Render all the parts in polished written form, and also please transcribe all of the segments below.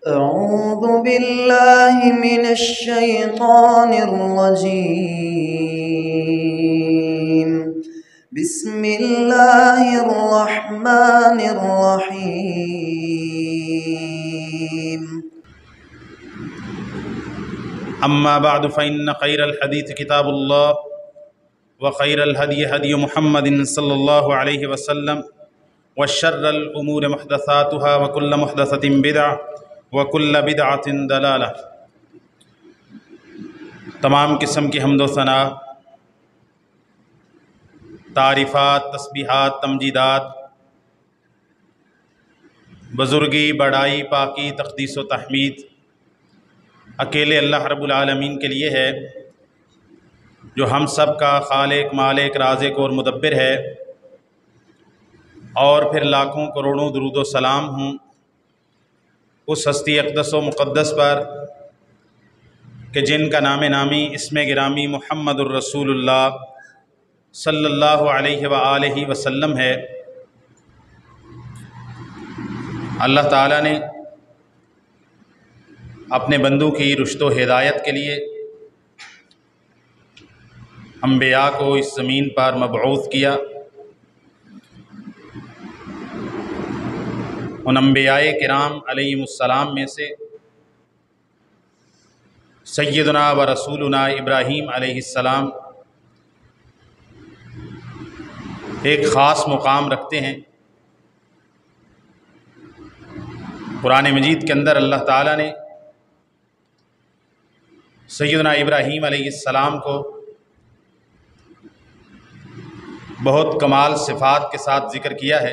أعوذ بالله من الشيطان الرجيم. بسم الله الرحمن الرحيم. أما بعد فإن خير الحديث كتاب الله وخير الهدي هدي محمد صلى الله عليه وسلم وشر الأمور محدثاتها وكل محدثة بدعة وكل بدعة ضلالة۔ تمام قسم کی حمد و ثنا، تعریفات، تسبیحات، تمجیدات، بزرگی، بڑائی، پاکی، تقدیس و تحمید اکیلے اللہ رب العالمین کے لیے ہے، جو ہم سب کا خالق، مالک، رازق اور مدبر ہے۔ اور پھر لاکھوں کروڑوں درود و سلام ہوں اس ہستی اقدس و مقدس پر کہ جن کا نام نامی، اسم گرامی محمد الرسول اللہ صلی اللہ علیہ وآلہ وسلم ہے۔ اللہ تعالیٰ نے اپنے بندوں کی رشد و ہدایت کے لیے انبیاء کو اس زمین پر مبعوث کیا۔ ان انبیاء کرام علیہم السلام میں سے سیدنا و رسولنا ابراہیم علیہ السلام ایک خاص مقام رکھتے ہیں۔ قرآن مجید کے اندر اللہ تعالیٰ نے سیدنا ابراہیم علیہ السلام کو بہت کمال صفات کے ساتھ ذکر کیا ہے۔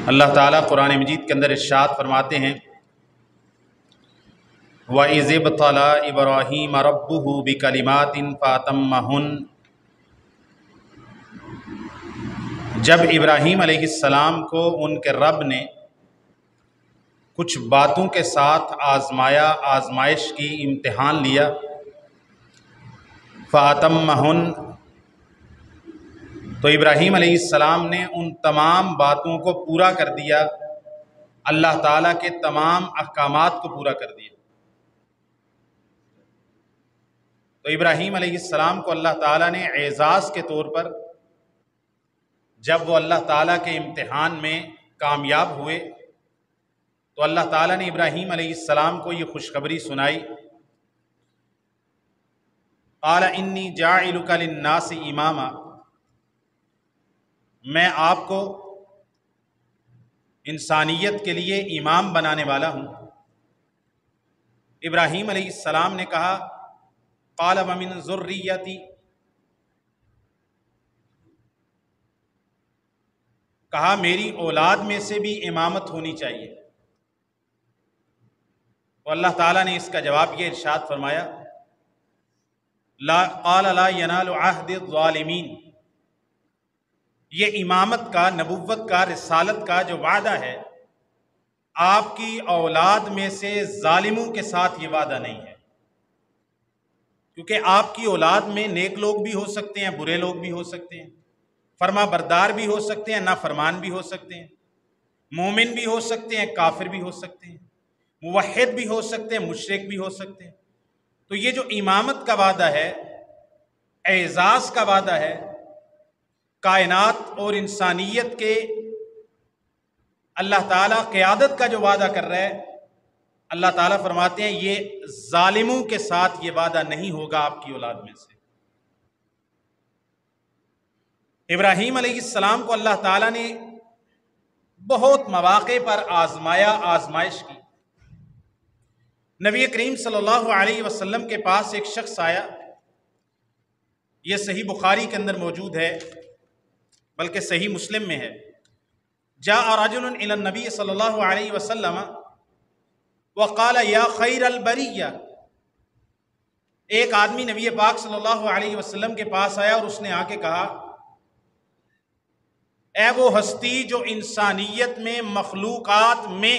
اللہ تعالیٰ قرآن مجید کے اندر ارشاد فرماتے ہیں وَإِذِ ابْتَلَىٰ إِبْرَاهِيمَ رَبُّهُ بِكَلِمَاتٍ فَأَتَمَّهُنَّ۔ جب ابراہیم علیہ السلام کو ان کے رب نے کچھ باتوں کے ساتھ آزمایا، آزمائش کی، امتحان لیا، فَأَتَمَّهُنَّ، تو ابراہیم علیہ السلام نے ان تمام باتوں کو پورا کر دیا، اللہ تعالیٰ کے تمام احکامات کو پورا کر دیا۔ تو ابراہیم علیہ السلام کو اللہ تعالیٰ نے اعزاز کے طور پر جب وہ اللہ تعالیٰ کے امتحان میں کامیاب ہوئے تو اللہ تعالیٰ نے ابراہیم علیہ السلام کو یہ خوشخبری سنائی، قال انی جاعلک للناس اماما، میں آپ کو انسانیت کے لیے امام بنانے والا ہوں۔ ابراہیم علیہ السلام نے کہا قال ومن ذریتی، کہا میری اولاد میں سے بھی امامت ہونی چاہیے۔ تو اللہ تعالیٰ نے اس کا جواب یہ ارشاد فرمایا قال لا ینال عہد الظالمین، یہ امامت کا، نبوت کا، رسالت کا جو وعدہ ہے، آپ کی اولاد میں سے ظالموں کے ساتھ یہ وعدہ نہیں ہے، کیونکہ آپ کی اولاد میں نیک لوگ بھی ہو سکتے ہیں، برے لوگ بھی ہو سکتے ہیں، فرما بردار بھی ہو سکتے ہیں، نافرمان بھی ہو سکتے ہیں، مومن بھی ہو سکتے ہیں، کافر بھی ہو سکتے ہیں، موحد بھی ہو سکتے ہیں، مشرک بھی ہو سکتے ہیں۔ تو یہ جو امامت کا وعدہ ہے، اعزاز کا وعدہ ہے، کائنات اور انسانیت کے اللہ تعالیٰ قیادت کا جو وعدہ کر رہا ہے، اللہ تعالیٰ فرماتے ہیں یہ ظالموں کے ساتھ یہ وعدہ نہیں ہوگا آپ کی اولاد میں سے۔ ابراہیم علیہ السلام کو اللہ تعالیٰ نے بہت مواقع پر آزمایا، آزمائش کی۔ نبی کریم صلی اللہ علیہ وسلم کے پاس ایک شخص آیا، یہ صحیح بخاری کے اندر موجود ہے، بلکہ صحیح مسلم میں ہے۔ جاء رجل الی النبی صلی اللہ علیہ وسلم وقال یا خیر البریہ، ایک آدمی نبی پاک صلی اللہ علیہ وسلم کے پاس آیا اور اس نے آ کے کہا اے وہ ہستی جو انسانیت میں، مخلوقات میں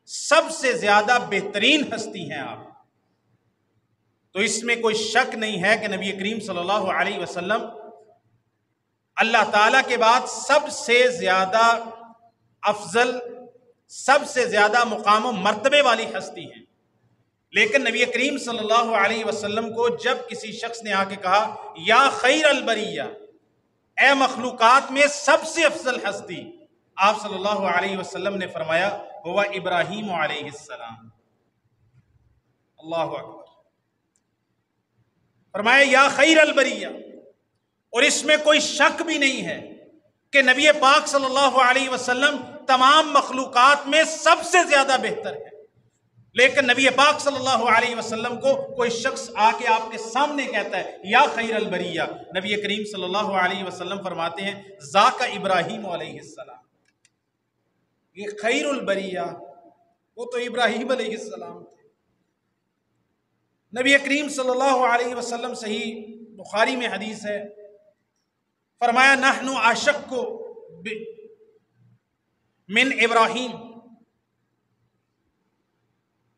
سب سے زیادہ بہترین ہستی ہیں آپ، تو اس میں کوئی شک نہیں ہے کہ نبی کریم صلی اللہ علیہ وسلم اللہ تعالیٰ کے بعد سب سے زیادہ افضل، سب سے زیادہ مقام و مرتبے والی ہستی ہیں، لیکن نبی کریم صلی اللہ علیہ وسلم کو جب کسی شخص نے آ کے کہا یا خیر البریہ، اے مخلوقات میں سب سے افضل ہستی، آپ صلی اللہ علیہ وسلم نے فرمایا ہوا ابراہیم علیہ السلام۔ اللہ اکبر، فرمایا یا خیر البریہ، اور اس میں کوئی شک بھی نہیں ہے کہ نبی پاک صلی اللہ علیہ وسلم تمام مخلوقات میں سب سے زیادہ بہتر ہے، لیکن نبی پاک صلی اللہ علیہ وسلم کو کوئی شخص آ کے آپ کے سامنے کہتا ہے یا خیر البریہ، نبی کریم صلی اللہ علیہ وسلم فرماتے ہیں ذاک ابراہیم علیہ السلام، یہ خیر البریہ وہ تو ابراہیم علیہ السلام تھے۔ نبی کریم صلی اللہ علیہ وسلم، صحیح بخاری میں حدیث ہے، فرمایا نحن اشق من ابراہیم،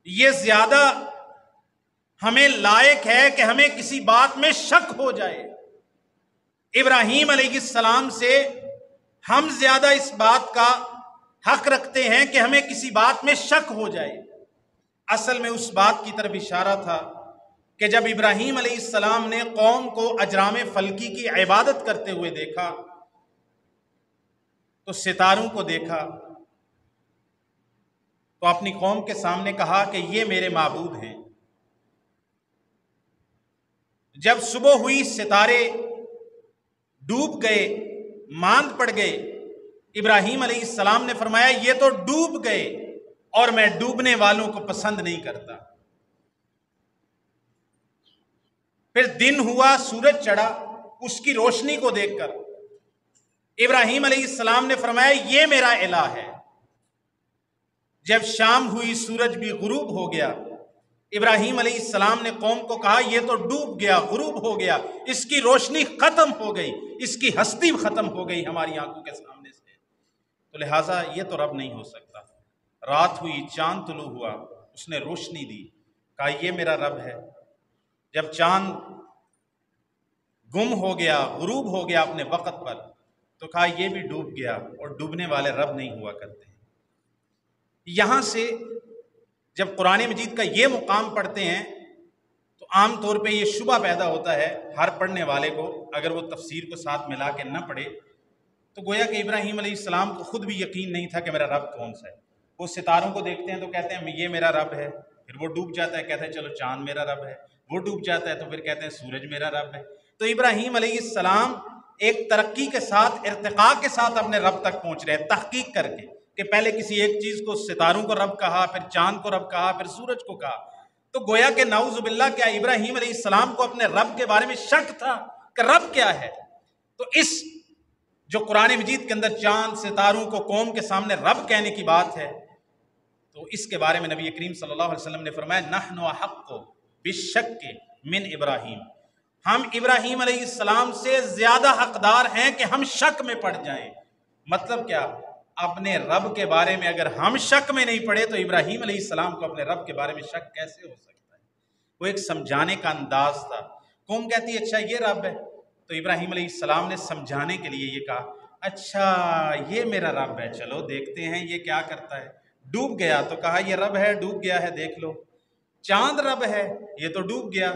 یہ زیادہ ہمیں لائق ہے کہ ہمیں کسی بات میں شک ہو جائے، ابراہیم علیہ السلام سے ہم زیادہ اس بات کا حق رکھتے ہیں کہ ہمیں کسی بات میں شک ہو جائے۔ اصل میں اس بات کی طرف اشارہ تھا کہ جب ابراہیم علیہ السلام نے قوم کو اجرام فلکی کی عبادت کرتے ہوئے دیکھا تو ستاروں کو دیکھا تو اپنی قوم کے سامنے کہا کہ یہ میرے معبود ہیں۔ جب صبح ہوئی ستارے ڈوب گئے، ماند پڑ گئے، ابراہیم علیہ السلام نے فرمایا یہ تو ڈوب گئے اور میں ڈوبنے والوں کو پسند نہیں کرتا۔ پھر دن ہوا، سورج چڑھا، اس کی روشنی کو دیکھ کر ابراہیم علیہ السلام نے فرمایا یہ میرا الہ ہے۔ جب شام ہوئی، سورج بھی غروب ہو گیا، ابراہیم علیہ السلام نے قوم کو کہا یہ تو ڈوب گیا، غروب ہو گیا، اس کی روشنی ختم ہو گئی، اس کی ہستی ختم ہو گئی ہماری آنکھوں کے سامنے سے، تو لہٰذا یہ تو رب نہیں ہو سکتا۔ رات ہوئی، چاند طلوع ہوا، اس نے روشنی دی، کہا یہ میرا رب ہے۔ جب چاند گم ہو گیا، غروب ہو گیا اپنے وقت پر، تو کہا یہ بھی ڈوب گیا، اور ڈوبنے والے رب نہیں ہوا کرتے۔ یہاں سے جب قرآن مجید کا یہ مقام پڑھتے ہیں تو عام طور پہ یہ شبہ پیدا ہوتا ہے ہر پڑھنے والے کو، اگر وہ تفسیر کو ساتھ ملا کے نہ پڑھے تو گویا کہ ابراہیم علیہ السلام کو خود بھی یقین نہیں تھا کہ میرا رب کون سا ہے۔ وہ ستاروں کو دیکھتے ہیں تو کہتے ہیں یہ میرا رب ہے، پھر وہ ڈوب جاتا ہے، کہتے ہیں چلو چاند میرا رب ہے، وہ ڈوب جاتا ہے تو پھر کہتے ہیں سورج میرا رب ہے۔ تو ابراہیم علیہ السلام ایک ترقی کے ساتھ، ارتقاء کے ساتھ اپنے رب تک پہنچ رہے ہیں، تحقیق کر کے کہ پہلے کسی ایک چیز کو، ستاروں کو رب کہا، پھر چاند کو رب کہا، پھر سورج کو کہا، تو گویا کہ نعوذ باللہ کیا ابراہیم علیہ السلام کو اپنے رب کے بارے میں شک تھا کہ رب کیا ہے؟ تو اس جو قرآن مجید کے اندر چاند، ستاروں کو قوم کے سامنے رب کہنے کی بات ہے، تو اس کے بارے میں نبی کریم صلی اللہ علیہ وسلم نے فرمایا نحن احق بالشک من ابراہیم، ہم ابراہیم علیہ السلام سے زیادہ حقدار ہیں کہ ہم شک میں پڑ جائیں۔ مطلب کیا؟ اپنے رب کے بارے میں اگر ہم شک میں نہیں پڑے تو ابراہیم علیہ السلام کو اپنے رب کے بارے میں شک کیسے ہو سکتا ہے؟ وہ ایک سمجھانے کا انداز تھا۔ قوم کہتی ہے اچھا یہ رب ہے، تو ابراہیم علیہ السلام نے سمجھانے کے لیے یہ کہا اچھا یہ میرا رب ہے، چلو دیکھتے ہیں یہ کیا کرتا ہے۔ ڈوب گیا تو کہا یہ رب ہے، ڈوب گیا ہے دیکھ لو۔ چاند رب ہے، یہ تو ڈوب گیا۔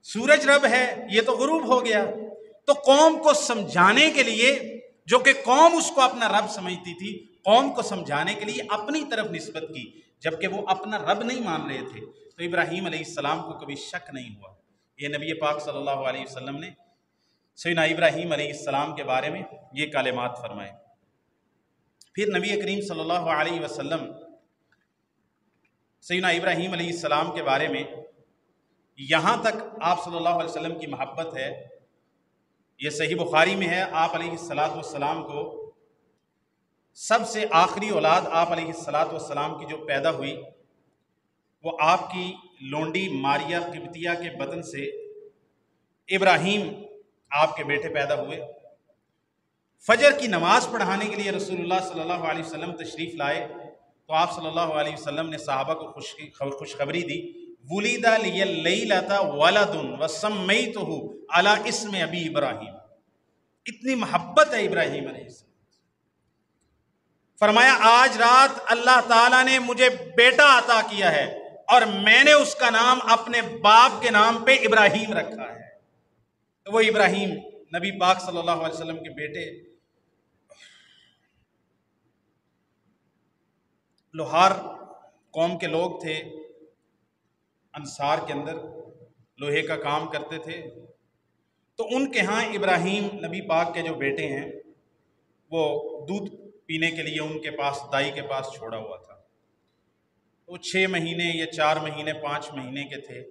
سورج رب ہے، یہ تو غروب ہو گیا۔ تو قوم کو سمجھانے کے لیے، جو کہ قوم اس کو اپنا رب سمجھتی تھی، قوم کو سمجھانے کے لیے اپنی طرف نسبت کی، جبکہ وہ اپنا رب نہیں مان رہے تھے، تو ابراہیم علیہ السلام کو کبھی شک نہیں ہوا۔ یہ نبی پاک صلی اللہ علیہ وسلم نے سیدنا ابراہیم علیہ السلام کے بارے میں یہ کلمات فرمائے۔ پھر نبی کریم صلی اللہ علیہ وسلم سیدنا ابراہیم علیہ السلام کے بارے میں یہاں تک آپ صلی اللہ علیہ وسلم کی محبت ہے، یہ صحیح بخاری میں ہے، آپ علیہ السلام کو سب سے آخری اولاد آپ علیہ السلام کی جو پیدا ہوئی وہ آپ کی لونڈی ماریہ قبطیہ کے بدن سے ابراہیم آپ کے بیٹے پیدا ہوئے۔ فجر کی نماز پڑھانے کے لیے رسول اللہ صلی اللہ علیہ وسلم تشریف لائے تو آپ صلی اللہ علیہ وسلم نے صحابہ کو خوشخبری دی، وُلِدَ لِيَ اللَّيْلَةَ وَلَدٌ وَسَمَّيْتُهُ عَلَى اسْمِ أَبِي إِبْرَاهِيمَ، اتنی محبت ہے ابراہیم علیہ السلام. فرمایا آج رات اللہ تعالیٰ نے مجھے بیٹا عطا کیا ہے اور میں نے اس کا نام اپنے باپ کے نام پہ ابراہیم رکھا ہے. تو وہ ابراہیم نبی پاک صلی اللہ علیہ وسلم کے بیٹے. لوہار قوم کے لوگ تھے، انصار کے اندر لوہے کا کام کرتے تھے. تو ان کے ہاں ابراہیم نبی پاک کے جو بیٹے ہیں وہ دودھ پینے کے لیے ان کے پاس دائی کے پاس چھوڑا ہوا تھا. وہ 6 مہینے یا 4 مہینے 5 مہینے کے تھے.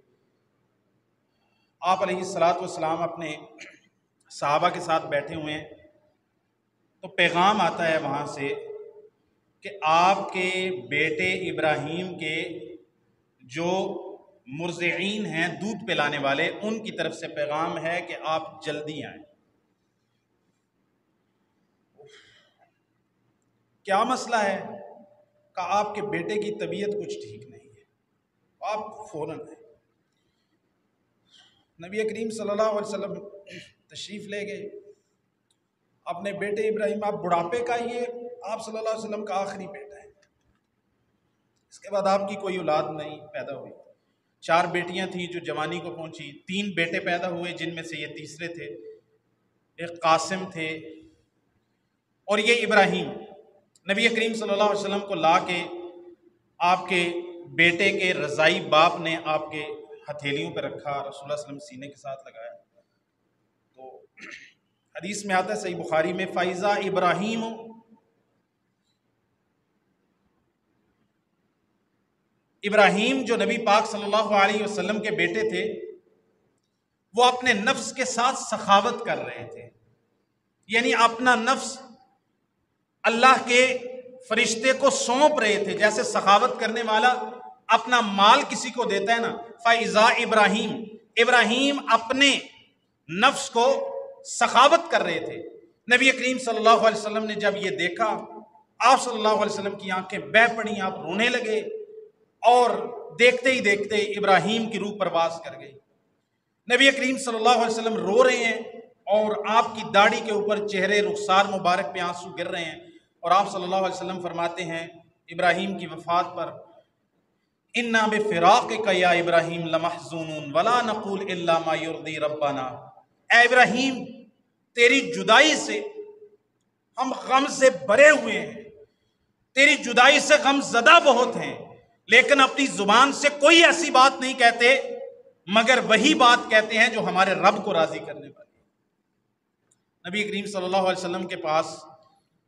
آپ علیہ الصلاۃ والسلام اپنے صحابہ کے ساتھ بیٹھے ہوئے ہیں تو پیغام آتا ہے وہاں سے کہ آپ کے بیٹے ابراہیم کے جو مرضعین ہیں، دودھ پلانے والے، ان کی طرف سے پیغام ہے کہ آپ جلدی آئیں. کیا مسئلہ ہے؟ کہ آپ کے بیٹے کی طبیعت کچھ ٹھیک نہیں ہے، آپ فوراً آئیں. نبی کریم صلی اللہ علیہ وسلم تشریف لے گئے. اپنے بیٹے ابراہیم، آپ بڑھاپے کا یہ آپ صلی اللہ علیہ وسلم کا آخری بیٹا ہے. اس کے بعد آپ کی کوئی اولاد نہیں پیدا ہوئی. 4 بیٹیاں تھیں جو جوانی کو پہنچی، 3 بیٹے پیدا ہوئے جن میں سے یہ تیسرے تھے. ایک قاسم تھے اور یہ ابراہیم. نبی کریم صلی اللہ علیہ وسلم کو لا کے آپ کے بیٹے کے رضائی باپ نے آپ کے ہتھیلیوں پہ رکھا، رسول اللہ صلی اللہ علیہ وسلم سینے کے ساتھ لگایا. تو حدیث میں آتا ہے صحیح بخاری میں، فائزہ ابراہیم، ابراہیم جو نبی پاک صلی اللہ علیہ وسلم کے بیٹے تھے وہ اپنے نفس کے ساتھ سخاوت کر رہے تھے. یعنی اپنا نفس اللہ کے فرشتے کو سونپ رہے تھے، جیسے سخاوت کرنے والا اپنا مال کسی کو دیتا ہے نا. فائزہ ابراہیم، ابراہیم اپنے نفس کو سخاوت کر رہے تھے. نبی کریم صلی اللہ علیہ وسلم نے جب یہ دیکھا، آپ صلی اللہ علیہ وسلم کی آنکھیں بہہ پڑیں، آپ رونے لگے اور دیکھتے ہی دیکھتے ابراہیم کی روح پرواز کر گئی. نبی کریم صلی اللہ علیہ وسلم رو رہے ہیں اور آپ کی داڑھی کے اوپر چہرے رخسار مبارک پہ آنسو گر رہے ہیں اور آپ صلی اللہ علیہ وسلم فرماتے ہیں ابراہیم کی وفات پر، اِنَّا بِفِرَاقِكَ يَا إِبْرَاهِيمُ لَمَحْزُونُونَ وَلَا نَقُولُ إِلَّا مَا يُرْضِي رَبَّنَا. اے ابراہیم، تیری جدائی سے ہم غم سے بھرے ہوئے ہیں، تیری جدائی سے غم زدہ بہت ہیں، لیکن اپنی زبان سے کوئی ایسی بات نہیں کہتے مگر وہی بات کہتے ہیں جو ہمارے رب کو راضی کرنے والی ہے. نبی کریم صلی اللہ علیہ وسلم کے پاس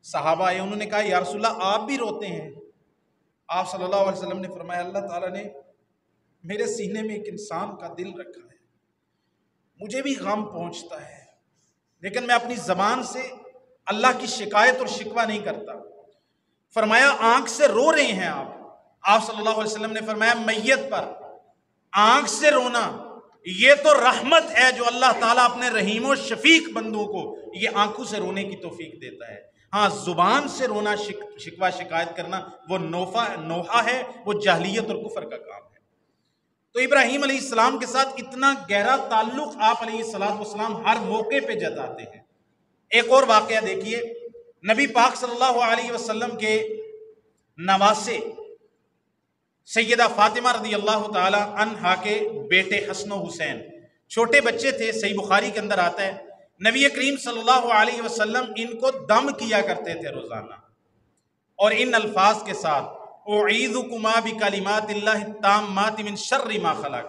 صحابہ آئے، انہوں نے کہا یا رسول اللہ آپ بھی روتے ہیں. آپ صلی اللہ علیہ وسلم نے فرمایا اللہ تعالیٰ نے میرے سینے میں ایک انسان کا دل رکھا ہے، مجھے بھی غم پہنچتا ہے لیکن میں اپنی زبان سے اللہ کی شکایت اور شکوہ نہیں کرتا. فرمایا آنکھ سے رو رہے ہیں آپ صلی اللہ علیہ وسلم نے فرمایا میت پر آنکھ سے رونا یہ تو رحمت ہے جو اللہ تعالیٰ اپنے رحیم و شفیق بندوں کو یہ آنکھوں سے رونے کی توفیق دیتا ہے. ہاں زبان سے رونا، شکوہ شکایت کرنا وہ نوحہ ہے، وہ جاہلیت اور کفر کا کام ہے. تو ابراہیم علیہ السلام کے ساتھ اتنا گہرا تعلق آپ علیہ السلام ہر موقع پہ جتاتے ہیں. ایک اور واقعہ دیکھیے، نبی پاک صلی اللہ علیہ وسلم کے نواسے سیدہ فاطمہ رضی اللہ تعالی عنہا کے بیٹے حسن و حسین چھوٹے بچے تھے. صحیح بخاری کے اندر آتا ہے نبی کریم صلی اللہ علیہ وسلم ان کو دم کیا کرتے تھے روزانہ اور ان الفاظ کے ساتھ اعیذکما بکلمات اللہ التامات من شر ما خلق.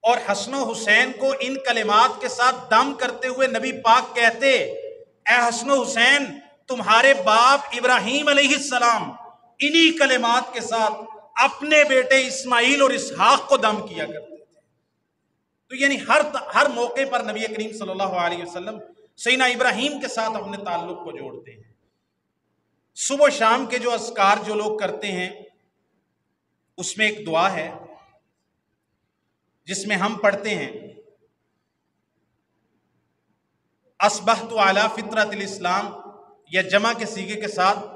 اور حسن و حسین کو ان کلمات کے ساتھ دم کرتے ہوئے نبی پاک کہتے اے حسن و حسین تمہارے باپ ابراہیم علیہ السلام انہی کلمات کے ساتھ اپنے بیٹے اسماعیل اور اسحاق کو دم کیا کرتے تھے. تو یعنی ہر موقع پر نبی کریم صلی اللہ علیہ وسلم سیدنا ابراہیم کے ساتھ اپنے تعلق کو جوڑتے ہیں. صبح و شام کے جو اذکار جو لوگ کرتے ہیں اس میں ایک دعا ہے جس میں ہم پڑھتے ہیں اصبحت علی فطرت الاسلام، یا جمع کے صیغے کے ساتھ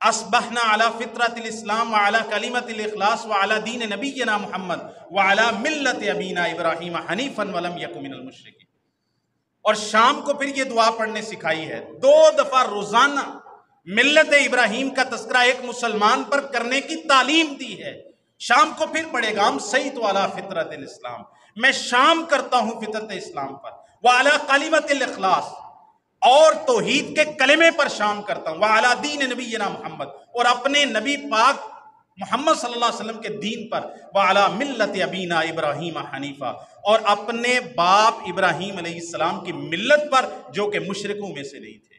اصبحنا علی فطرت الاسلام وعلی کلمت الاخلاص وعلی دین نبینا محمد وعلی ملت ابینا ابراہیم حنیفا ولم یک من المشرکین. اور شام کو پھر یہ دعا پڑھنے سکھائی ہے. 2 دفعہ روزانہ ملت ابراہیم کا تذکرہ ایک مسلمان پر کرنے کی تعلیم دی ہے. شام کو پھر پڑھے گا ہم سیت والا فطرت الاسلام، میں شام کرتا ہوں فطرت اسلام پر، وعلی کلمۃ الاخلاص، اور توحید کے کلمے پر شام کرتا ہوں، وعلی دین نبینا محمد، اور اپنے نبی پاک محمد صلی اللہ علیہ وسلم کے دین پر، وعلی ملت ابینا ابراہیم حنیفہ، اور اپنے باپ ابراہیم علیہ السلام کی ملت پر جو کہ مشرکوں میں سے نہیں تھے.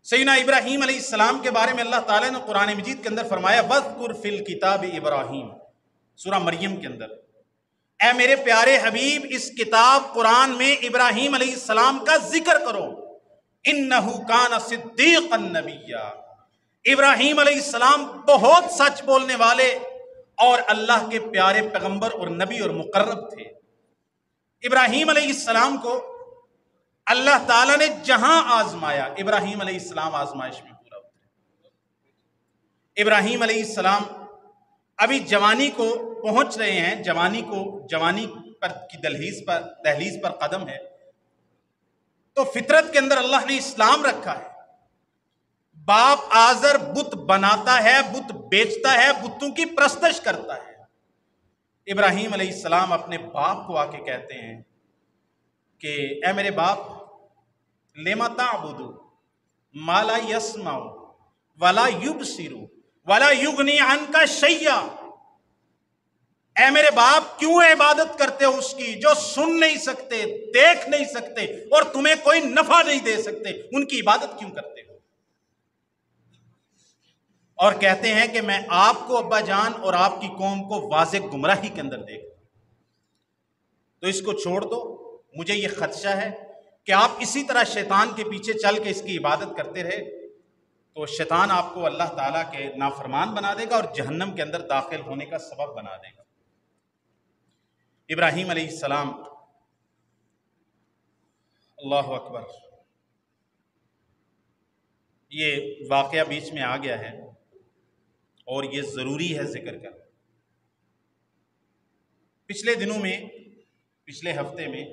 سیدنا ابراہیم علیہ السلام کے بارے میں اللہ تعالیٰ نے قرآن مجید کے اندر فرمایا وَاذْكُرْ فِي الْكِتَابِ ابراہیم، سورہ مریم کے اندر، اے میرے پیارے حبیب اس کتاب قرآن میں ابراہیم علیہ السلام کا ذکر کرو، اِنَّهُ كَانَ صِدِّيقًا نَبِيًّا، ابراہیم علیہ السلام بہت سچ بولنے والے اور اللہ کے پیارے پیغمبر اور نبی اور مقرب تھے. ابراہیم علیہ السلام کو اللہ تعالیٰ نے جہاں آزمایا، ابراہیم علیہ السلام آزمائش میں پورا اترے. ابراہیم علیہ السلام ابھی جوانی کو پہنچ رہے ہیں، جوانی پر کی دہلیز پر قدم ہے، تو فطرت کے اندر اللہ نے اسلام رکھا ہے. باپ آزر بت بناتا ہے، بت بیچتا ہے، بتوں کی پرستش کرتا ہے. ابراہیم علیہ السلام اپنے باپ کو آ کے کہتے ہیں کہ اے میرے باپ، لما تعبدو ما لا یسمع ولا یبصر ولا یغنی عنک شیئا، اے میرے باپ کیوں عبادت کرتے ہو اس کی جو سن نہیں سکتے، دیکھ نہیں سکتے اور تمہیں کوئی نفع نہیں دے سکتے، ان کی عبادت کیوں کرتے ہو؟ اور کہتے ہیں کہ میں آپ کو ابا جان اور آپ کی قوم کو واضح گمراہی کے اندر دیکھتا ہوں، تو اس کو چھوڑ دو، مجھے یہ خدشہ ہے کہ آپ اسی طرح شیطان کے پیچھے چل کے اس کی عبادت کرتے رہے تو شیطان آپ کو اللہ تعالیٰ کے نافرمان بنا دے گا اور جہنم کے اندر داخل ہونے کا سبب بنا دے گا. ابراہیم علیہ السلام، اللہ اکبر، یہ واقعہ بیچ میں آ گیا ہے اور یہ ضروری ہے ذکر کرنا. پچھلے دنوں میں، پچھلے ہفتے میں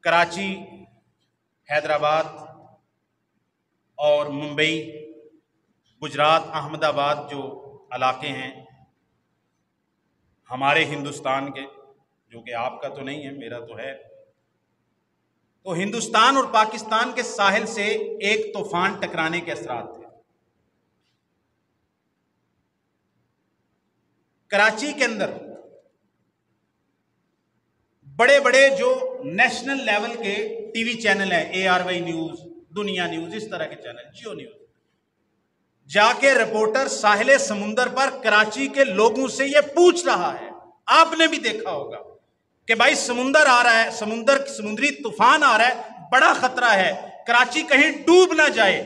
کراچی، حیدرآباد اور ممبئی، گجرات، احمد آباد جو علاقے ہیں ہمارے ہندوستان کے، جو کہ آپ کا تو نہیں ہے، میرا تو ہے، تو ہندوستان اور پاکستان کے ساحل سے ایک طوفان ٹکرانے کے اثرات تھے. کراچی کے اندر بڑے بڑے جو نیشنل لیول کے ٹی وی چینل ہیں، ARY نیوز، دنیا نیوز، اس طرح کے چینل، جیو نیوز، جا کے رپورٹر ساحل سمندر پر کراچی کے لوگوں سے یہ پوچھ رہا ہے، آپ نے بھی دیکھا ہوگا کہ بھائی سمندر آ رہا ہے، سمندری طوفان آ رہا ہے، بڑا خطرہ ہے، کراچی کہیں ڈوب نہ جائے.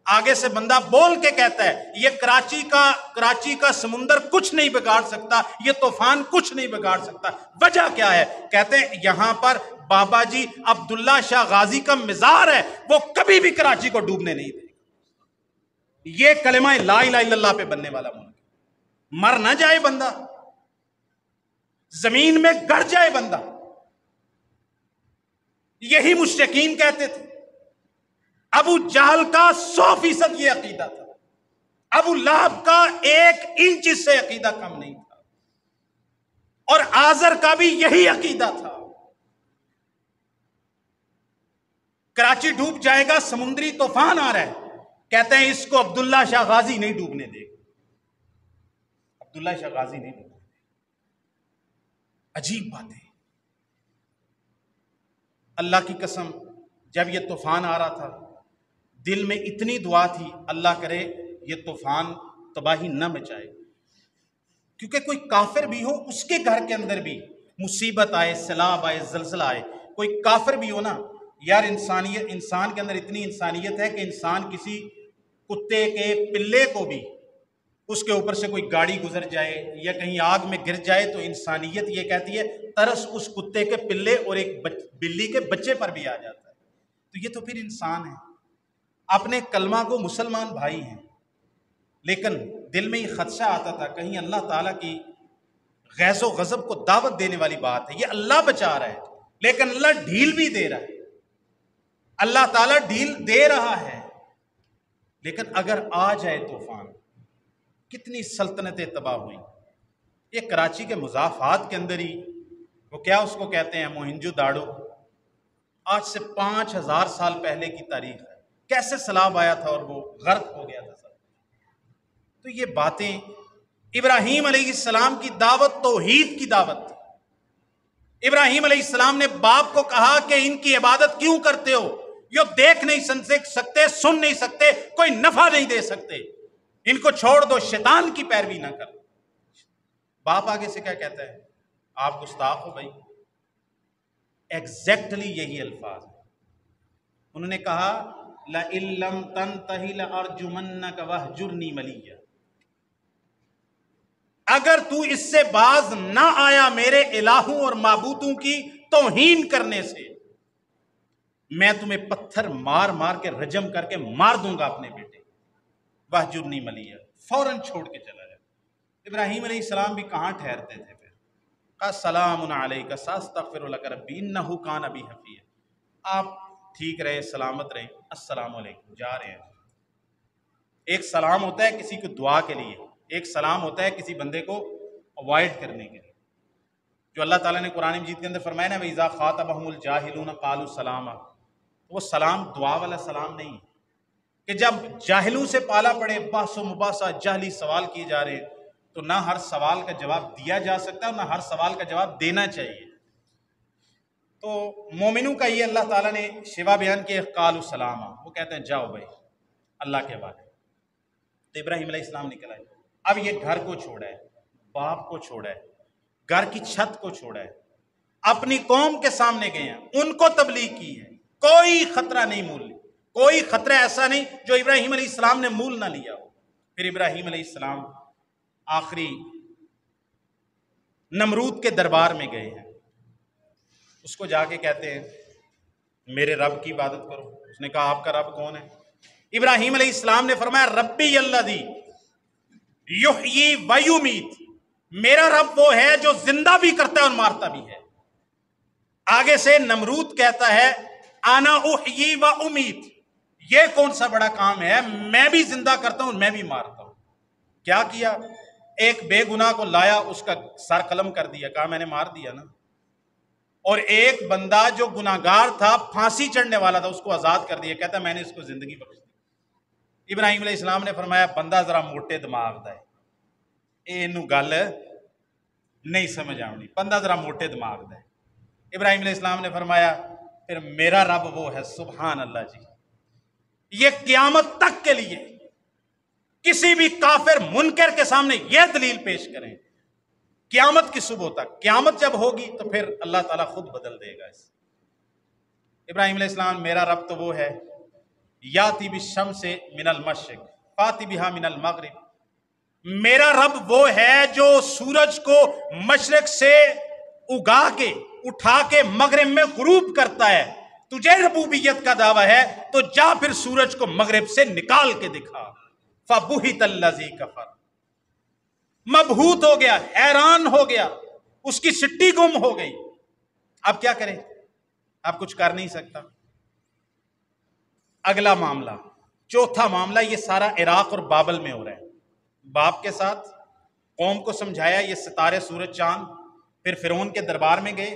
آگے سے بندہ بول کے کہتا ہے یہ کراچی کا سمندر کچھ نہیں بگاڑ سکتا، یہ طوفان کچھ نہیں بگاڑ سکتا. وجہ کیا ہے؟ کہتے ہیں یہاں پر بابا جی عبداللہ شاہ غازی کا مزار ہے، وہ کبھی بھی کراچی کو ڈوبنے نہیں دے گا. یہ کلمہ لا الہ الا اللہ پہ بننے والا ملک، مر نہ جائے بندہ، زمین میں گڑ جائے بندہ. یہی مشرکین کہتے تھے. ابو جہل کا 100% یہ عقیدہ تھا، ابو لہب کا 1 انچ اس سے عقیدہ کم نہیں تھا، اور آزر کا بھی یہی عقیدہ تھا. کراچی ڈوب جائے گا، سمندری طوفان آ رہا ہے، کہتے ہیں اس کو عبداللہ شاہ غازی نہیں ڈوبنے دے گا، عبداللہ شاہ غازی نہیں ڈوبنے دے گا. عجیب بات ہے. اللہ کی قسم جب یہ طوفان آ رہا تھا دل میں اتنی دعا تھی، اللہ کرے یہ طوفان تباہی نہ مچائے، کیونکہ کوئی کافر بھی ہو اس کے گھر کے اندر بھی مصیبت آئے، سیلاب آئے، زلزلہ آئے، کوئی کافر بھی ہو نا یار، انسان کے اندر اتنی انسانیت ہے کہ انسان کسی کتے کے پلے کو بھی اس کے اوپر سے کوئی گاڑی گزر جائے یا کہیں آگ میں گر جائے تو انسانیت یہ کہتی ہے ترس اس کتے کے پلے اور ایک بلی کے بچے پر بھی آ جاتا ہے. تو یہ تو پھر انسان ہے. اپنے کلمہ کو مسلمان بھائی ہیں، لیکن دل میں یہ خدشہ آتا تھا کہیں اللہ تعالیٰ کی غیظ و غضب کو دعوت دینے والی بات ہے، یہ اللہ بچا رہا ہے، لیکن اللہ ڈھیل بھی دے رہا ہے، اللہ تعالیٰ ڈھیل دے رہا ہے، لیکن اگر آ جائے طوفان، کتنی سلطنتیں تباہ ہوئی۔ یہ کراچی کے مضافات کے اندر ہی وہ کیا اس کو کہتے ہیں، موہنجو داڑو، آج سے 5000 سال پہلے کی تاریخ ہے، کیسے سیلاب آیا تھا اور وہ غرق ہو گیا تھا سب۔ تو یہ باتیں ابراہیم علیہ السلام کی دعوت توحید کی دعوت تھی۔ ابراہیم علیہ السلام نے باپ کو کہا کہ ان کی عبادت کیوں کرتے ہو، یہ دیکھ نہیں سکتے، سن نہیں سکتے، کوئی نفع نہیں دے سکتے، ان کو چھوڑ دو، شیطان کی پیروی نہ کرو۔ باپ آگے سے کیا کہتا ہے، آپ گستاخ ہو بھائی، ایگزیکٹلی یہی الفاظ ہیں۔ انہوں نے کہا لَإِن لَّمْ تَنْتَهِ لَأَرْجُمَنَّكَ وَاهْجُرْنِي مَلِيًّا، اگر تو اس سے باز نہ آیا میرے الہوں اور معبودوں کی توہین کرنے سے، میں تمہیں پتھر مار مار کے رجم کر کے مار دوں گا اپنے بیٹے۔ وَاهْجُرْنِي مَلِيًّا، فوراً چھوڑ کے چلا جائے۔ ابراہیم علیہ السلام بھی کہاں ٹھہرتے تھے، پھر کہا سلام علیک ساستغفر لک ربی انہ کان بی حفیظ، آپ ٹھیک رہے، سلامت رہے، السلام علیکم، جا رہے ہیں۔ ایک سلام ہوتا ہے کسی کو دعا کے لیے، ایک سلام ہوتا ہے کسی بندے کو اوائڈ کرنے کے لیے، جو اللہ تعالیٰ نے قرآن مجید کے اندر فرمایا نا وَإِذَا خَاطَبَهُمُ الْجَاهِلُونَ قَالُوا سَلَامًا، وہ سلام دعا والا سلام نہیں کہ جب جاہلوں سے پالا پڑے، بحث و مباحثہ، جہلی سوال کیے جا رہے ہیں، تو نہ ہر سوال کا جواب دیا جا سکتا ہے، نہ ہر سوال کا جواب دینا چاہیے۔ تو مومنوں کا یہ اللہ تعالیٰ نے شفا بیان کیا، قالوا سلاما، وہ کہتے ہیں جاؤ بھائی اللہ کے حوالے۔ تو ابراہیم علیہ السلام نکل آئے، اب یہ گھر کو چھوڑا ہے، باپ کو چھوڑا ہے، گھر کی چھت کو چھوڑا ہے، اپنی قوم کے سامنے گئے ہیں، ان کو تبلیغ کی ہے، کوئی خطرہ نہیں مول لی، کوئی خطرہ ایسا نہیں جو ابراہیم علیہ السلام نے مول نہ لیا ہو۔ پھر ابراہیم علیہ السلام آخری نمرود کے دربار میں گئے ہیں، اس کو جا کے کہتے ہیں میرے رب کی عبادت کرو۔ اس نے کہا آپ کا رب کون ہے؟ ابراہیم علیہ السلام نے فرمایا ربی الذی یحیی و یمیت، میرا رب وہ ہے جو زندہ بھی کرتا ہے اور مارتا بھی ہے۔ آگے سے نمرود کہتا ہے انا احیی و امیت، یہ کون سا بڑا کام ہے، میں بھی زندہ کرتا ہوں میں بھی مارتا ہوں۔ کیا کیا؟ ایک بے گناہ کو لایا، اس کا سر قلم کر دیا، کہا میں نے مار دیا نا، اور ایک بندہ جو گناہگار تھا، پھانسی چڑھنے والا تھا، اس کو آزاد کر دیا، کہتا میں نے اس کو زندگی بخش دی۔ ابراہیم علیہ السلام نے فرمایا بندہ ذرا موٹے دماغ دا ہے، اینو گل نہیں سمجھ آنی، بندہ ذرا موٹے دماغ دا ہے۔ ابراہیم علیہ السلام نے فرمایا پھر میرا رب وہ ہے، سبحان اللہ جی، یہ قیامت تک کے لیے کسی بھی کافر منکر کے سامنے یہ دلیل پیش کریں، قیامت کی صبح تک، قیامت جب ہوگی تو پھر اللہ تعالیٰ خود بدل دے گا اس۔ ابراہیم علیہ السلام میرا رب تو وہ ہے یاتی بالشمس من المشرق فاتی بہا من المغرب، میرا رب وہ ہے جو سورج کو مشرق سے اگا کے اٹھا کے مغرب میں غروب کرتا ہے، تجھے ربوبیت کا دعویٰ ہے تو جا پھر سورج کو مغرب سے نکال کے دکھا۔ فَبُہِتَ الَّذِي كَفَرَ، مبہوت ہو گیا، حیران ہو گیا، اس کی سٹی گم ہو گئی۔ اب کیا کرے، اب کچھ کر نہیں سکتا۔ اگلا معاملہ، چوتھا معاملہ، یہ سارا عراق اور بابل میں ہو رہا ہے۔ باپ کے ساتھ قوم کو سمجھایا، یہ ستارے سورج چاند، پھر فرعون کے دربار میں گئے،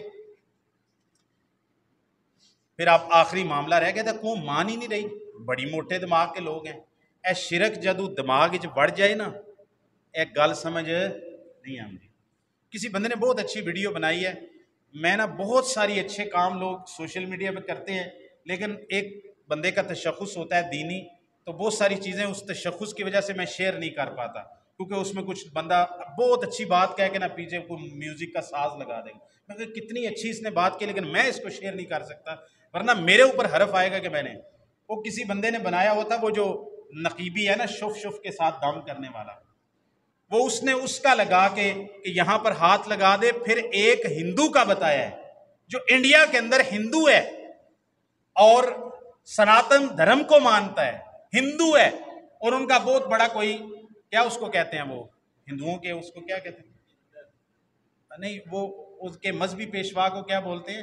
پھر اب آخری معاملہ رہ گیا تھا، قوم مان ہی نہیں رہی، بڑی موٹے دماغ کے لوگ ہیں، اے شرک جدو دماغ وچ بڑھ جائے نا، ایک گل سمجھ نہیں آتی۔ کسی بندے نے بہت اچھی ویڈیو بنائی ہے، میں نا بہت ساری اچھے کام لوگ سوشل میڈیا پہ کرتے ہیں، لیکن ایک بندے کا تشخص ہوتا ہے دینی، تو بہت ساری چیزیں اس تشخص کی وجہ سے میں شیئر نہیں کر پاتا، کیونکہ اس میں کچھ بندہ بہت اچھی بات کہہ کے نا پیچھے کوئی میوزک کا ساز لگا دے گا، میں کہ کتنی اچھی اس نے بات کی، لیکن میں اس کو شیئر نہیں کر سکتا، ورنہ میرے اوپر حرف آئے گا کہ میں نے، وہ کسی بندے نے بنایا ہوا تھا، وہ جو نقیبی ہے نا، شف شف کے ساتھ دم کرنے والا، وہ اس نے اس کا لگا کے کہ یہاں پر ہاتھ لگا دے، پھر ایک ہندو کا بتایا ہے جو انڈیا کے اندر ہندو ہے اور سناتن دھرم کو مانتا ہے، ہندو ہے، اور ان کا بہت بڑا کوئی کیا اس کو کہتے ہیں، وہ ہندوؤں کے اس کو کیا کہتے ہیں، نہیں وہ اس کے مذہبی پیشوا کو کیا بولتے ہیں،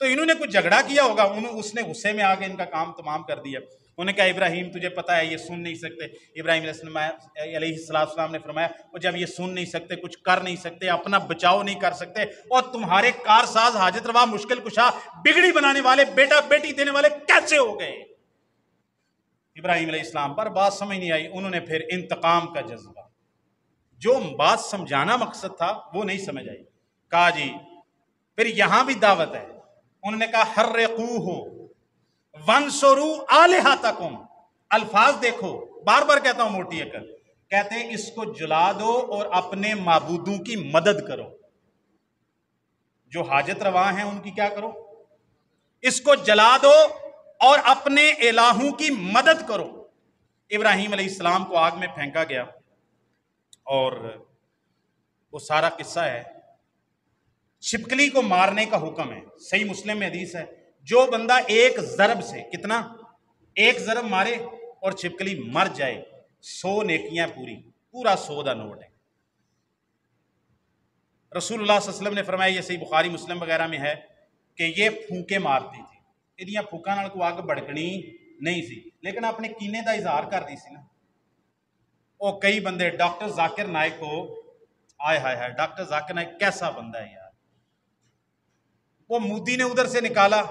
تو انہوں نے کچھ جھگڑا کیا ہوگا، اس نے غصے میں آ کے ان کا کام تمام کر دیا. انہوں نے کہا ابراہیم تجھے پتہ ہے یہ سن نہیں سکتے. ابراہیم علیہ السلام نے فرمایا وہ جب یہ سن نہیں سکتے، کچھ کر نہیں سکتے، اپنا بچاؤ نہیں کر سکتے، اور تمہارے کارساز، حاجت روا، مشکل کشا، بگڑی بنانے والے، بیٹا بیٹی دینے والے کیسے ہو گئے؟ ابراہیم علیہ السلام پر بات سمجھ نہیں آئی. انہوں نے پھر انتقام کا جذبہ، جو بات سمجھانا مقصد تھا وہ نہیں سمجھ آئی. کہا جی پھر یہاں بھی دعوت ہے. انہوں نے کہا حرقوہ وانصروا آلہتکم. الفاظ دیکھو، بار بار کہتا ہوں موٹی عقل. کہتے ہیں اس کو جلا دو اور اپنے معبودوں کی مدد کرو. جو حاجت روا ہیں ان کی کیا کرو؟ اس کو جلا دو اور اپنے الہوں کی مدد کرو. ابراہیم علیہ السلام کو آگ میں پھینکا گیا، اور وہ سارا قصہ ہے. چھپکلی کو مارنے کا حکم ہے، صحیح مسلم میں حدیث ہے، جو بندہ ایک ضرب سے، کتنا؟ ایک ضرب مارے اور چھپکلی مر جائے، 100 نیکیاں پورا 100 دا نوٹ ہے. رسول اللہ صلی اللہ علیہ وسلم نے فرمایا، یہ صحیح بخاری مسلم وغیرہ میں ہے، کہ یہ پھونکے مارتی تھی. یہ پھونکا نال کو آگ بڑکنی نہیں سی، لیکن اپنے کینے دا اظہار کر دی سی نا. وہ کئی بندے ڈاکٹر ذاکر نائک کو، آئے ہائے ہائے، ڈاکٹر ذاکر نائک کیسا بندہ ہے یار. وہ مودی نے ادھر سے نکالا،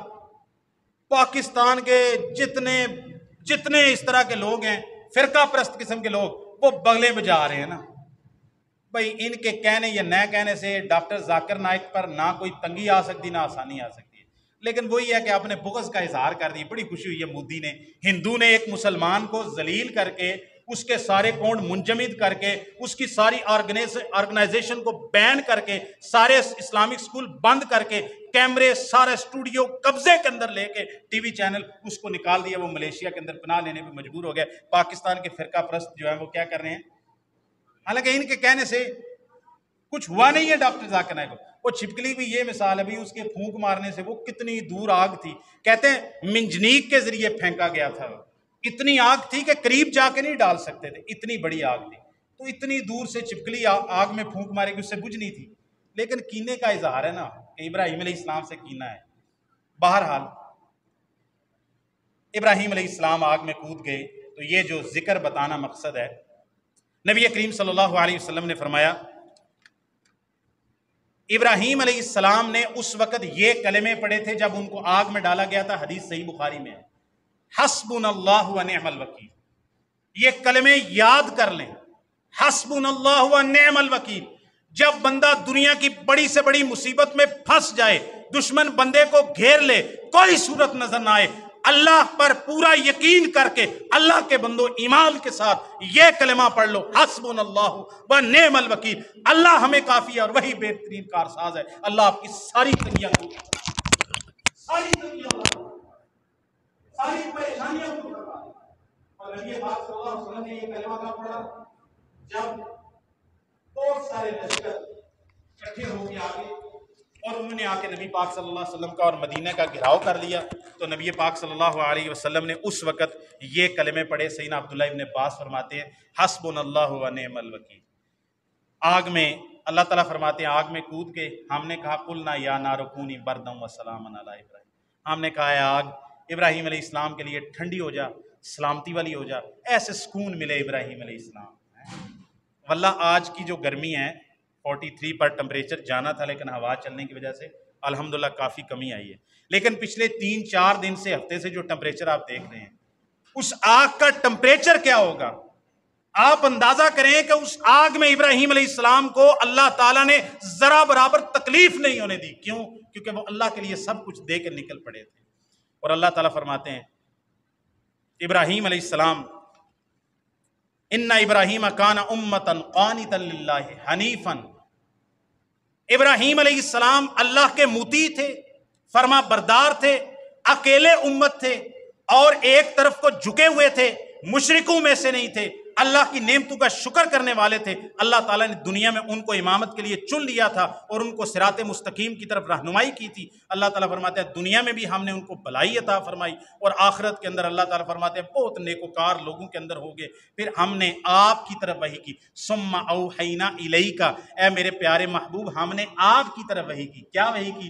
پاکستان کے جتنے اس طرح کے لوگ ہیں، فرقہ پرست قسم کے لوگ، وہ بغلے بجا رہے ہیں نا. بھائی ان کے کہنے یا نہ کہنے سے ڈاکٹر ذاکر نائک پر نہ کوئی تنگی آ سکتی نہ آسانی آ سکتی ہے، لیکن وہی ہے کہ آپ نے بغض کا اظہار کر دی. بڑی خوشی ہوئی ہے مودی نے، ہندو نے ایک مسلمان کو ذلیل کر کے، اس کے سارے اکاؤنٹ منجمد کر کے، اس کی ساری آرگنائزیشن کو بین کر کے، سارے اسلامک سکول بند کر کے، کیمرے، سارا اسٹوڈیو قبضے کے اندر لے کے، ٹی وی چینل اس کو نکال دیا. وہ ملیشیا کے اندر پناہ لینے پہ مجبور ہو گیا. پاکستان کے فرقہ پرست جو ہیں وہ کیا کر رہے ہیں؟ حالانکہ ان کے کہنے سے کچھ ہوا نہیں ہے ڈاکٹر ذاکر نائک کو. وہ چھپکلی بھی یہ مثال ہے بھی، اس کے پھونک مارنے سے وہ کتنی دور آگ تھی. کہتے ہیں منجنیق کے ذریعے پھینکا گیا تھا. اتنی آگ تھی کہ قریب جا کے نہیں ڈال سکتے تھے، اتنی بڑی آگ تھی. تو اتنی دور سے چھپکلی آگ میں پھونک مارے گی، اس سے بجھ نہیں تھی. لیکن کینے کا اظہار ہے نا، کہ ابراہیم علیہ السلام سے کینہ ہے. بہرحال ابراہیم علیہ السلام آگ میں کود گئے. تو یہ جو ذکر بتانا مقصد ہے، نبی کریم صلی اللہ علیہ وسلم نے فرمایا، ابراہیم علیہ السلام نے اس وقت یہ کلمے پڑھے تھے جب ان کو آگ میں ڈالا گیا تھا. حدیث صحیح بخاری میں ہے، حسبنا اللہ و نعم الوکیل. یہ کلمے یاد کر لیں، حسبنا اللہ و نعم الوکیل. جب بندہ دنیا کی بڑی سے بڑی مصیبت میں پھنس جائے، دشمن بندے کو گھیر لے، کوئی صورت نظر نہ آئے، اللہ پر پورا یقین کر کے، اللہ کے بندو ایمان کے ساتھ یہ کلمہ پڑھ لو، حسبنا اللہ و نعم الوکیل. اللہ ہمیں کافی ہے اور وہی بہترین کارساز ہے. اللہ آپ کی ساری تنگیاں کو، ساری پریشانیوں کو کروا دے. اور نبی پاک صلی اللہ علیہ وسلم نے یہ کلمہ کہاں پڑھا؟ جب بہت سارے لشکر اکٹھے ہو کے آگے، اور انہوں نے آ کے نبی پاک صلی اللہ علیہ وسلم کا اور مدینہ کا گھیراؤ کر لیا. تو نبی پاک صلی اللہ علیہ وسلم نے اس وقت یہ کلمے پڑھے. سیدنا عبداللہ ابن عباس فرماتے ہیں، حسبنا اللہ و نعم الوکیل. آگ میں اللہ تعالیٰ فرماتے ہیں، آگ میں کود کے ہم نے کہا، قلنا یا نار کونی بردا و سلاما علی ابراہیم. ہم نے کہا ہے آگ، ابراہیم علیہ السلام کے لیے ٹھنڈی ہو جا، سلامتی والی ہو جا، ایسے سکون ملے ابراہیم علیہ السلام. واللہ آج کی جو گرمی ہے، 43 پر ٹمپریچر جانا تھا، لیکن ہوا چلنے کی وجہ سے الحمدللہ کافی کمی آئی ہے. لیکن پچھلے 3-4 دن سے، ہفتے سے جو ٹمپریچر آپ دیکھ رہے ہیں، اس آگ کا ٹمپریچر کیا ہوگا؟ آپ اندازہ کریں کہ اس آگ میں ابراہیم علیہ السلام کو اللہ تعالیٰ نے ذرا برابر تکلیف نہیں ہونے دی. کیوں؟ کیونکہ وہ اللہ کے لیے سب کچھ دے کے نکل پڑے تھے. اور اللہ تعالیٰ فرماتے ہیں، ابراہیم علیہ السلام، ان ابراہیم کان امتا قانتا للہ حنیفا. ابراہیم علیہ السلام اللہ کے مطیع تھے، فرما بردار تھے، اکیلے امت تھے، اور ایک طرف کو جھکے ہوئے تھے، مشرکوں میں سے نہیں تھے، اللہ کی نعمتوں کا شکر کرنے والے تھے. اللہ تعالیٰ نے دنیا میں ان کو امامت کے لیے چن لیا تھا اور ان کو صراط مستقیم کی طرف رہنمائی کی تھی. اللہ تعالیٰ فرماتے ہیں دنیا میں بھی ہم نے ان کو بھلائی عطا فرمائی، اور آخرت کے اندر اللہ تعالیٰ فرماتے ہیں بہت نیکوکار لوگوں کے اندر ہوگے. پھر ہم نے آپ کی طرف وحی کی، ثم اوحینا الیک، اے میرے پیارے محبوب، ہم نے آپ کی طرف وحی کی. کیا وحی کی؟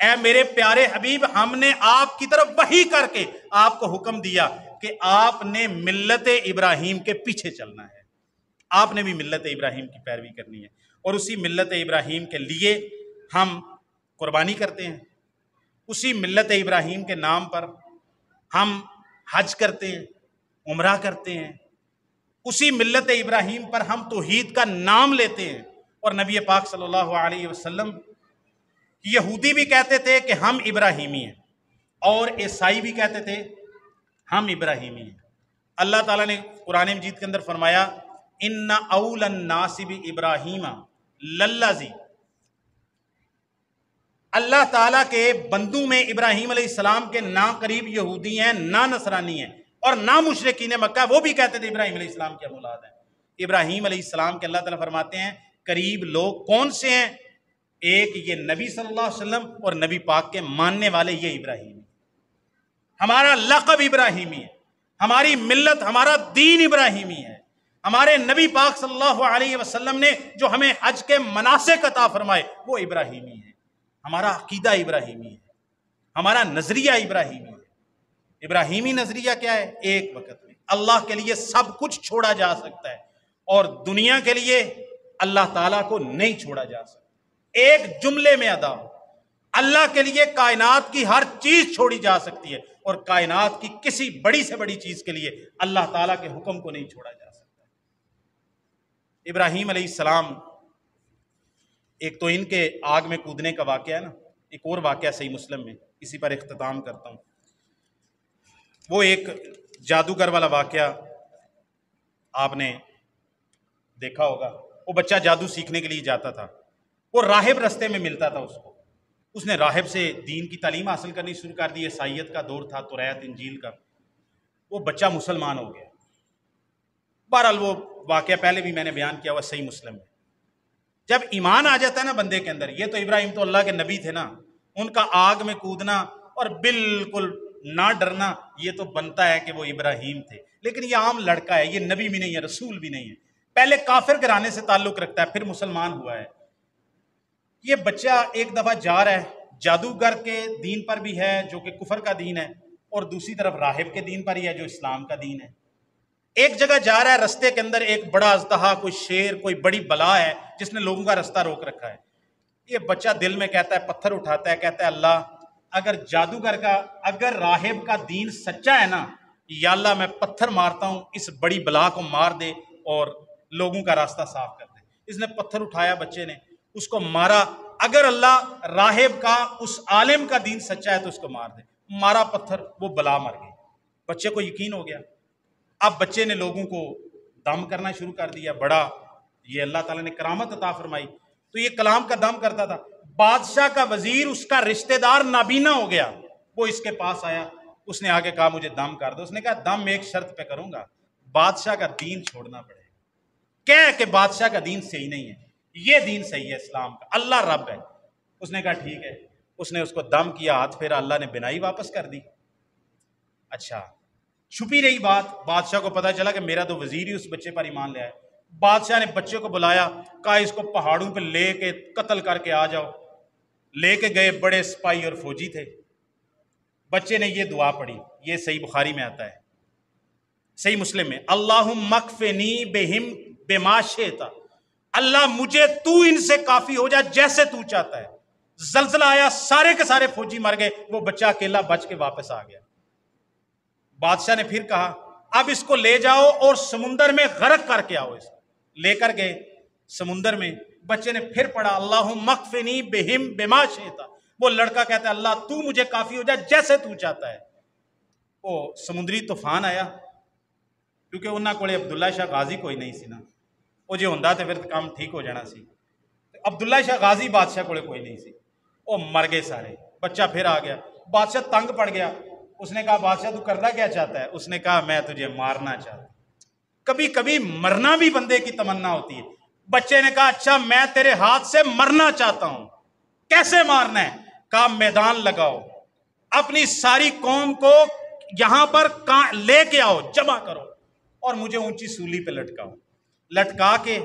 اے میرے پیارے حبیب، ہم نے آپ کی طرف وحی کر کے آپ کو حکم دیا کہ آپ نے ملت ابراہیم کے پیچھے چلنا ہے، آپ نے بھی ملت ابراہیم کی پیروی کرنی ہے، اور اسی ملت ابراہیم کے لیے ہم قربانی کرتے ہیں، اسی ملت ابراہیم کے نام پر ہم حج کرتے ہیں، عمرہ کرتے ہیں، اسی ملت ابراہیم پر ہم توحید کا نام لیتے ہیں۔ اور نبی پاک صلی اللہ علیہ وسلم، یہودی بھی کہتے تھے کہ ہم ابراہیمی ہیں، اور عیسائی بھی کہتے تھے ہم ابراہیمی ہیں۔ اللہ تعالیٰ نے قرآن مجید کے اندر فرمایا ان اول الناس بابراہیم للذی، اللہ تعالیٰ کے بندوں میں ابراہیم علیہ السلام کے نہ قریب یہودی ہیں، نہ نصرانی ہیں، اور نہ مشرکین مکہ، وہ بھی کہتے تھے ابراہیم علیہ السلام کی اولاد ہیں۔ ابراہیم علیہ السلام کے اللہ تعالیٰ فرماتے ہیں قریب لوگ کون سے ہیں؟ ایک یہ نبی صلی اللہ علیہ وسلم اور نبی پاک کے ماننے والے، یہ ابراہیمی، ہمارا لقب ابراہیمی ہے، ہماری ملت، ہمارا دین ابراہیمی ہے، ہمارے نبی پاک صلی اللہ علیہ وسلم نے جو ہمیں حج کے مناسک عطا فرمائے وہ ابراہیمی ہے، ہمارا عقیدہ ابراہیمی ہے، ہمارا نظریہ ابراہیمی ہے۔ ابراہیمی نظریہ کیا ہے؟ ایک وقت میں اللہ کے لیے سب کچھ چھوڑا جا سکتا ہے، اور دنیا کے لیے اللہ تعالیٰ کو نہیں چھوڑا جا سکتا۔ ایک جملے میں ادا ہو، اللہ کے لیے کائنات کی ہر چیز چھوڑی جا سکتی ہے، اور کائنات کی کسی بڑی سے بڑی چیز کے لیے اللہ تعالیٰ کے حکم کو نہیں چھوڑا جا سکتا۔ ابراہیم علیہ السلام، ایک تو ان کے آگ میں کودنے کا واقعہ ہے نا، ایک اور واقعہ صحیح مسلم میں، اسی پر اختتام کرتا ہوں۔ وہ ایک جادوگر والا واقعہ آپ نے دیکھا ہوگا، وہ بچہ جادو سیکھنے کے لیے جاتا تھا، وہ راہب رستے میں ملتا تھا اس کو، اس نے راہب سے دین کی تعلیم حاصل کرنی شروع کر دی، عیسائیت کا دور تھا، توریت انجیل کا، وہ بچہ مسلمان ہو گیا۔ بہرحال وہ واقعہ پہلے بھی میں نے بیان کیا ہوا صحیح مسلم میں۔ جب ایمان آ جاتا ہے نا بندے کے اندر، یہ تو ابراہیم تو اللہ کے نبی تھے نا، ان کا آگ میں کودنا اور بالکل نہ ڈرنا، یہ تو بنتا ہے کہ وہ ابراہیم تھے، لیکن یہ عام لڑکا ہے، یہ نبی بھی نہیں ہے، رسول بھی نہیں ہے، پہلے کافر گھرانے سے تعلق رکھتا ہے، پھر مسلمان ہوا ہے۔ یہ بچہ ایک دفعہ جا رہا ہے، جادوگر کے دین پر بھی ہے جو کہ کفر کا دین ہے، اور دوسری طرف راہب کے دین پر ہی ہے جو اسلام کا دین ہے۔ ایک جگہ جا رہا ہے، رستے کے اندر ایک بڑا اژدہا، کوئی شیر، کوئی بڑی بلا ہے جس نے لوگوں کا رستہ روک رکھا ہے۔ یہ بچہ دل میں کہتا ہے، پتھر اٹھاتا ہے، کہتا ہے اللہ اگر جادوگر کا، اگر راہب کا دین سچا ہے نا، یا اللہ میں پتھر مارتا ہوں، اس بڑی بلا کو مار دے اور لوگوں کا راستہ صاف کر دے۔ اس نے پتھر اٹھایا، بچے نے اس کو مارا، اگر اللہ راہب کا، اس عالم کا دین سچا ہے تو اس کو مار دے، مارا پتھر، وہ بلا مر گئی۔ بچے کو یقین ہو گیا۔ اب بچے نے لوگوں کو دم کرنا شروع کر دیا، بڑا یہ اللہ تعالیٰ نے کرامت عطا فرمائی، تو یہ کلام کا دم کرتا تھا۔ بادشاہ کا وزیر، اس کا رشتہ دار نابینا ہو گیا، وہ اس کے پاس آیا، اس نے آگے کہا مجھے دم کر دو۔ اس نے کہا دم ایک شرط پہ کروں گا، بادشاہ کا دین چھوڑنا پڑے گا۔ کہہ کہ بادشاہ کا دین صحیح نہیں ہے، یہ دین صحیح ہے اسلام کا، اللہ رب ہے۔ اس نے کہا ٹھیک ہے، اس نے اس کو دم کیا، ہاتھ پھیرا، اللہ نے بینائی واپس کر دی۔ اچھا، چھپی رہی بات، بادشاہ کو پتا چلا کہ میرا تو وزیر ہی اس بچے پر ایمان لے آئے۔ بادشاہ نے بچے کو بلایا، کہا اس کو پہاڑوں پہ لے کے قتل کر کے آ جاؤ۔ لے کے گئے، بڑے سپاہی اور فوجی تھے۔ بچے نے یہ دعا پڑھی، یہ صحیح بخاری میں آتا ہے، صحیح مسلم میں، اللہم اکفنی بہم بما شئت، اللہ مجھے تو ان سے کافی ہو جا جیسے تو چاہتا ہے۔ زلزلہ آیا، سارے کے سارے فوجی مر گئے، وہ بچہ اکیلا بچ کے واپس آ گیا۔ بادشاہ نے پھر کہا اب اس کو لے جاؤ اور سمندر میں غرق کر کے آؤ۔ اس کو لے کر گئے سمندر میں، بچے نے پھر پڑھا اللہم اکفنی بہم بما شئت، وہ لڑکا کہتا ہے اللہ تو مجھے کافی ہو جا جیسے تو چاہتا ہے۔ وہ سمندری طوفان آیا، کیونکہ انہاں کولے عبداللہ شاہ غازی کوئی نہیں سی نا، وہ جو ہوندا تے پھر کام ٹھیک ہو جانا سی۔ عبداللہ شاہ غازی بادشاہ کولے کوئی نہیں سی، وہ مر گئے سارے۔ بچہ پھر آ گیا، بادشاہ تنگ پڑ گیا، اس نے کہا بادشاہ تو کرنا کیا چاہتا ہے؟ اس نے کہا میں تجھے مارنا چاہتا ہوں۔ کبھی کبھی مرنا بھی بندے کی تمنا ہوتی ہے۔ بچے نے کہا اچھا میں تیرے ہاتھ سے مرنا چاہتا ہوں، کیسے مارنا ہے؟ کہا میدان لگاؤ، اپنی ساری قوم کو یہاں پر لے کے آؤ، جمع کرو اور مجھے اونچی سولی پہ لٹکاؤ۔ لٹکا کے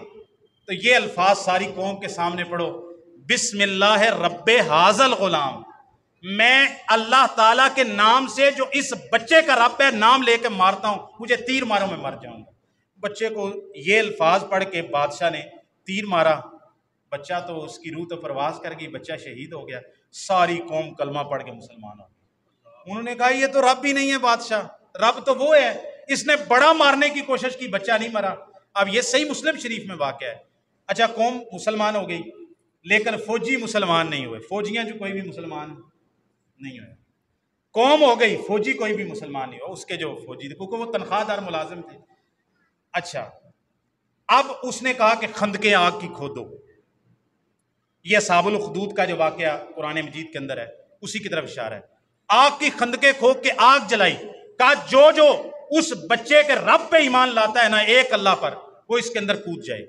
تو یہ الفاظ ساری قوم کے سامنے پڑھو، بسم اللہ رب حاذل غلام، میں اللہ تعالیٰ کے نام سے جو اس بچے کا رب ہے نام لے کے مارتا ہوں، مجھے تیر مارو میں مر جاؤں گا۔ بچے کو یہ الفاظ پڑھ کے بادشاہ نے تیر مارا، بچہ تو اس کی روح تو پرواز کر گئی، بچہ شہید ہو گیا، ساری قوم کلمہ پڑھ کے مسلمان ہو گئی۔ انہوں نے کہا یہ تو رب ہی نہیں ہے بادشاہ، رب تو وہ ہے، اس نے بڑا مارنے کی کوشش کی، بچہ نہیں مرا۔ اب یہ صحیح مسلم شریف میں واقعہ ہے۔ اچھا قوم مسلمان ہو گئی لیکن فوجی مسلمان نہیں ہوئے، فوجیاں جو کوئی بھی مسلمان نہیں ہوئے، قوم ہو گئی فوجی کوئی بھی مسلمان نہیں ہوا، اس کے جو فوجی تھے کیونکہ وہ تنخواہ دار ملازم تھے۔ اچھا اب اس نے کہا کہ خندقیں آگ کی کھودو، یہ اصحاب الاخدود کا جو واقعہ قرآن مجید کے اندر ہے اسی کی طرف اشارہ ہے۔ آگ کی خندقیں کھود کے آگ جلائی، کہا جو اس بچے کے رب پہ ایمان لاتا ہے نا، ایک اللہ پر، وہ اس کے اندر کود جائے۔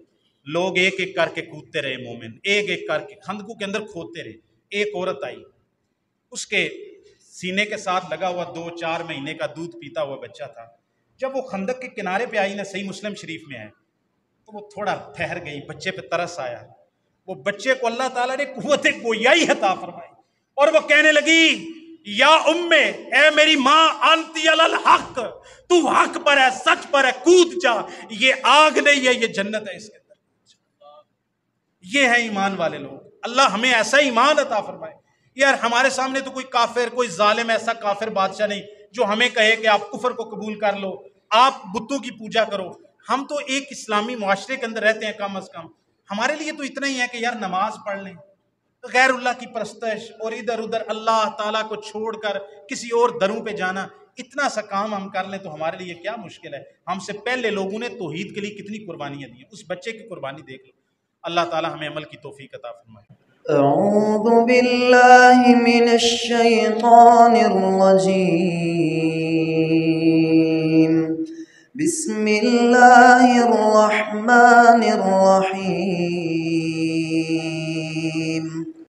لوگ ایک ایک کر کے کودتے رہے، مومن ایک ایک کر کے خندقوں کے اندر کھودتے رہے۔ ایک عورت آئی، اس کے سینے کے ساتھ لگا ہوا 2-4 مہینے کا دودھ پیتا ہوا بچہ تھا۔ جب وہ خندق کے کنارے پہ آئی نا، صحیح مسلم شریف میں ہے، تو وہ تھوڑا ٹھہر گئی، بچے پہ ترس آیا، وہ بچے کو اللہ تعالیٰ نے قوت گویائی عطا فرمائی اور وہ کہنے لگی یا اے میری ماں، انتی علی الحق، تو حق پر ہے، سچ پر ہے، کود جا، یہ آگ نہیں ہے، یہ جنت ہے اس کے اندر۔ یہ ہے ایمان والے لوگ، اللہ ہمیں ایسا ایمان عطا فرمائے۔ یار ہمارے سامنے تو کوئی کافر، کوئی ظالم ایسا کافر بادشاہ نہیں جو ہمیں کہے کہ آپ کفر کو قبول کر لو، آپ بتوں کی پوجا کرو۔ ہم تو ایک اسلامی معاشرے کے اندر رہتے ہیں، کم از کم ہمارے لیے تو اتنا ہی ہے کہ یار نماز پڑھ لیں، غیر اللہ کی پرستش اور ادھر ادھر اللہ تعالیٰ کو چھوڑ کر کسی اور دروں پہ جانا، اتنا سا کام ہم کر لیں تو ہمارے لیے کیا مشکل ہے۔ ہم سے پہلے لوگوں نے توحید کے لیے کتنی قربانیاں دی ہیں، اس بچے کی قربانی دیکھ لو۔ اللہ تعالیٰ ہمیں عمل کی توفیق عطا فرمائے۔ اعوذ باللہ من الشیطان الرجیم، بسم اللہ الرحمن الرحیم۔